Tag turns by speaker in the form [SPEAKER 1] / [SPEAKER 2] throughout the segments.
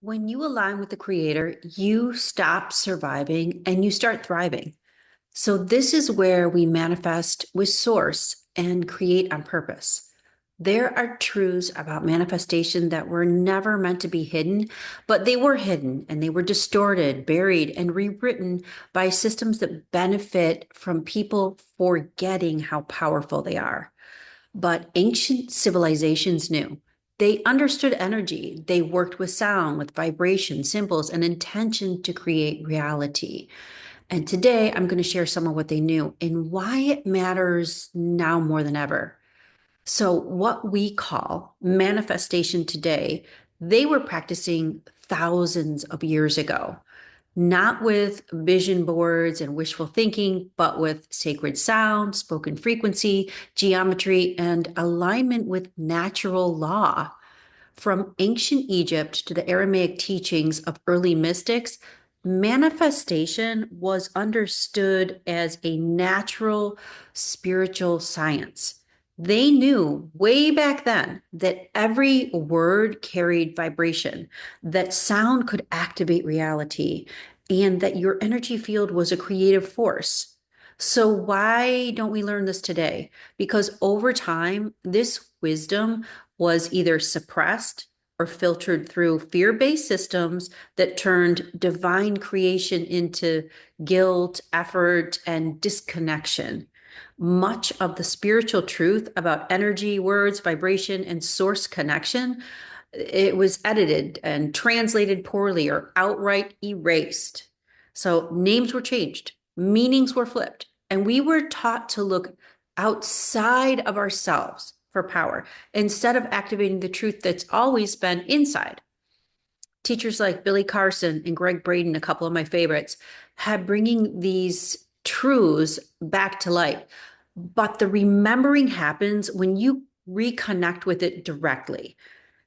[SPEAKER 1] When you align with the creator, you stop surviving and you start thriving. So, this is where we manifest with source and create on purpose. There are truths about manifestation that were never meant to be hidden, but they were hidden and they were distorted, buried, and rewritten by systems that benefit from people forgetting how powerful they are. But ancient civilizations knew. They understood energy. They worked with sound, with vibration, symbols, and intention to create reality. And today I'm going to share some of what they knew and why it matters now more than ever. So, what we call manifestation today, they were practicing thousands of years ago, not with vision boards and wishful thinking, but with sacred sound, spoken frequency, geometry, and alignment with natural law. From ancient Egypt to the Aramaic teachings of early mystics, manifestation was understood as a natural spiritual science. They knew way back then that every word carried vibration, that sound could activate reality, and that your energy field was a creative force. So, why don't we learn this today? Because over time, this wisdom was either suppressed or filtered through fear-based systems that turned divine creation into guilt, effort, and disconnection. Much of the spiritual truth about energy, words, vibration, and source connection, it was edited and translated poorly or outright erased. So names were changed, meanings were flipped, and we were taught to look outside of ourselves for power instead of activating the truth that's always been inside. Teachers like Billy Carson and Greg Braden, a couple of my favorites, have bringing these truths back to light. But the remembering happens when you reconnect with it directly.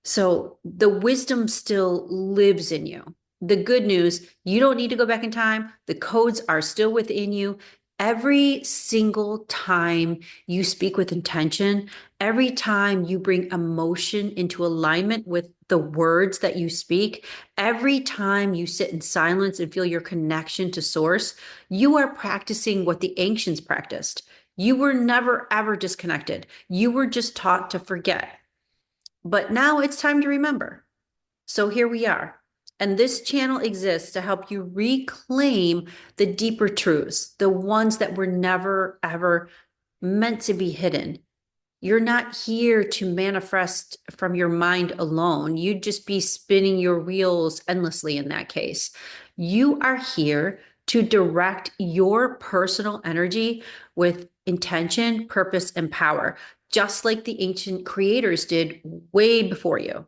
[SPEAKER 1] So the wisdom still lives in you. The good news, you don't need to go back in time. The codes are still within you. Every single time you speak with intention, every time you bring emotion into alignment with the words that you speak, every time you sit in silence and feel your connection to source, you are practicing what the ancients practiced. You were never, ever disconnected. You were just taught to forget. But now it's time to remember. So here we are. And this channel exists to help you reclaim the deeper truths, the ones that were never, ever meant to be hidden. You're not here to manifest from your mind alone. You'd just be spinning your wheels endlessly in that case. You are here to direct your personal energy with intention, purpose, and power, just like the ancient creators did way before you.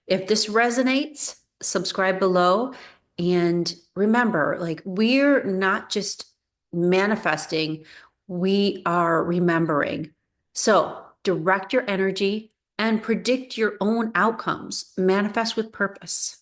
[SPEAKER 1] If this resonates, subscribe below. And remember, like, we're not just manifesting, we are remembering. So direct your energy and predict your own outcomes. Manifest with purpose.